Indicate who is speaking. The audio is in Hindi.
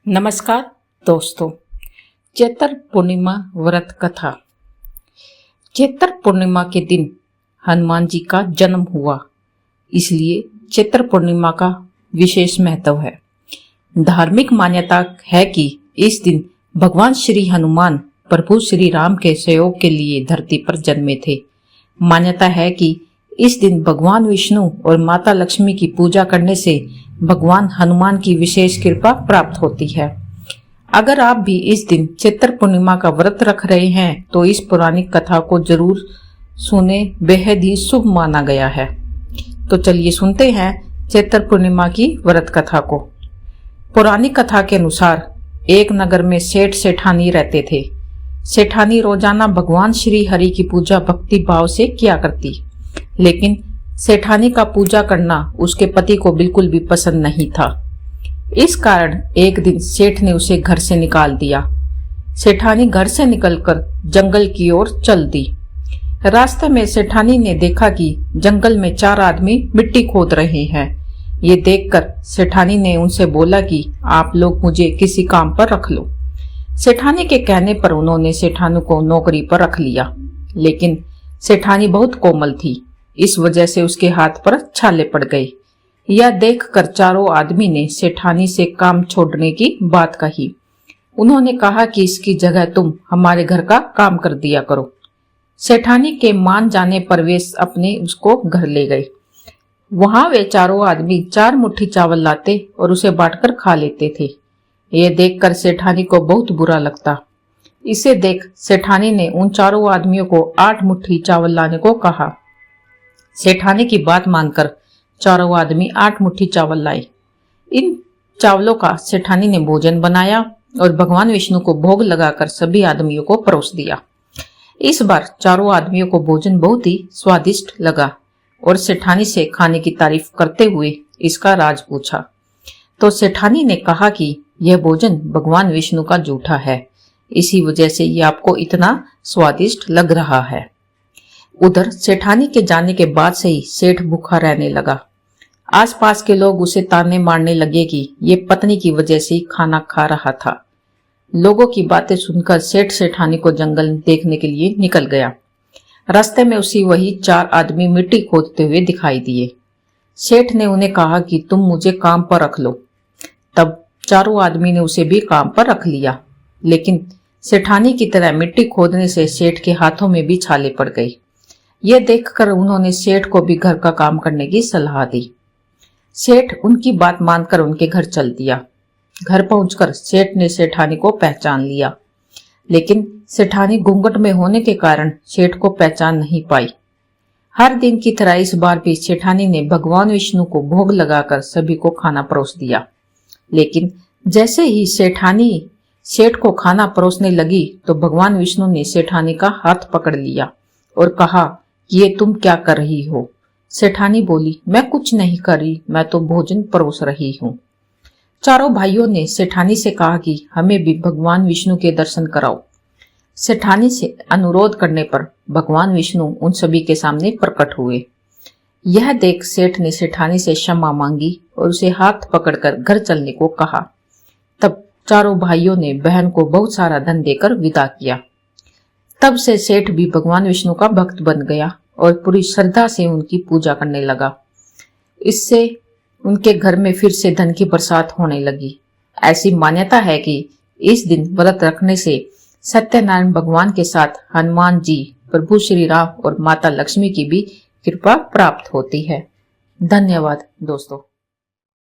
Speaker 1: नमस्कार दोस्तों, चैत्र पूर्णिमा व्रत कथा। चैत्र पूर्णिमा के दिन हनुमान जी का जन्म हुआ, इसलिए चैत्र पूर्णिमा का विशेष महत्व है। धार्मिक मान्यता है कि इस दिन भगवान श्री हनुमान प्रभु श्री राम के सहयोग के लिए धरती पर जन्मे थे। मान्यता है कि इस दिन भगवान विष्णु और माता लक्ष्मी की पूजा करने से भगवान हनुमान की विशेष कृपा प्राप्त होती है। अगर आप भी इस दिन चैत्र पूर्णिमा का व्रत रख रहे हैं तो इस पौराणिक कथा को जरूर सुने, बेहद ही शुभ माना गया है। तो चलिए सुनते हैं चैत्र पूर्णिमा की व्रत कथा को। पौराणिक कथा के अनुसार एक नगर में सेठ सेठानी रहते थे। सेठानी रोजाना भगवान श्री हरि की पूजा भक्ति भाव से किया करती, लेकिन सेठानी का पूजा करना उसके पति को बिल्कुल भी पसंद नहीं था। इस कारण एक दिन सेठ ने उसे घर से निकाल दिया। सेठानी घर से निकलकर जंगल की ओर चल दी। रास्ते में सेठानी ने देखा कि जंगल में 4 आदमी मिट्टी खोद रहे हैं। ये देखकर सेठानी ने उनसे बोला कि आप लोग मुझे किसी काम पर रख लो। सेठानी के कहने पर उन्होंने सेठानी को नौकरी पर रख लिया, लेकिन सेठानी बहुत कोमल थी, इस वजह से उसके हाथ पर छाले पड़ गए। यह देखकर चारों आदमी ने सेठानी से काम छोड़ने की बात कही। उन्होंने कहा कि इसकी जगह तुम हमारे घर का काम कर दिया करो। सेठानी के मान जाने पर वे अपने उसको घर ले गए। वहां वे चारों आदमी 4 मुट्ठी चावल लाते और उसे बांटकर खा लेते थे। ये देखकर सेठानी को बहुत बुरा लगता। इसे देख सेठानी ने उन चारों आदमियों को 8 मुट्ठी चावल लाने को कहा। सेठानी की बात मानकर चारों आदमी 8 मुट्ठी चावल लाए। इन चावलों का सेठानी ने भोजन बनाया और भगवान विष्णु को भोग लगाकर सभी आदमियों को परोस दिया। इस बार चारों आदमियों को भोजन बहुत ही स्वादिष्ट लगा और सेठानी से खाने की तारीफ करते हुए इसका राज पूछा। तो सेठानी ने कहा कि यह भोजन भगवान विष्णु का जूठा है, इसी वजह से यह आपको इतना स्वादिष्ट लग रहा है। उधर सेठानी के जाने के बाद से ही सेठ भूखा रहने लगा। आसपास के लोग उसे ताने मारने लगे कि ये पत्नी की वजह से ही खाना खा रहा था। लोगों की बातें सुनकर सेठ सेठानी को जंगल देखने के लिए निकल गया। रास्ते में उसी वही 4 आदमी मिट्टी खोदते हुए दिखाई दिए। सेठ ने उन्हें कहा कि तुम मुझे काम पर रख लो। तब चारों आदमी ने उसे भी काम पर रख लिया, लेकिन सेठानी की तरह मिट्टी खोदने से सेठ के हाथों में भी छाले पड़ गई। यह देखकर उन्होंने सेठ को भी घर का काम करने की सलाह दी। सेठ उनकी बात मानकर उनके घर चल दिया। घर पहुंचकर सेठ ने सेठानी को पहचान लिया, लेकिन सेठानी घूंघट में होने के कारण सेठ को पहचान नहीं पाई। हर दिन की तरह इस बार भी सेठानी ने भगवान विष्णु को भोग लगाकर सभी को खाना परोस दिया, लेकिन जैसे ही सेठानी सेठ को खाना परोसने लगी तो भगवान विष्णु ने सेठानी का हाथ पकड़ लिया और कहा, ये तुम क्या कर रही हो? सेठानी बोली, मैं कुछ नहीं कर रही, मैं तो भोजन परोस रही हूँ। चारों भाइयों ने सेठानी से कहा कि हमें भी भगवान विष्णु के दर्शन कराओ। सेठानी से अनुरोध करने पर भगवान विष्णु उन सभी के सामने प्रकट हुए। यह देख सेठ ने सेठानी से क्षमा मांगी और उसे हाथ पकड़कर घर चलने को कहा। तब चारों भाइयों ने बहन को बहुत सारा धन देकर विदा किया। तब से सेठ भी भगवान विष्णु का भक्त बन गया और पूरी श्रद्धा से उनकी पूजा करने लगा। इससे उनके घर में फिर से धन की बरसात होने लगी। ऐसी मान्यता है कि इस दिन व्रत रखने से सत्यनारायण भगवान के साथ हनुमान जी, प्रभु श्री राम और माता लक्ष्मी की भी कृपा प्राप्त होती है। धन्यवाद दोस्तों।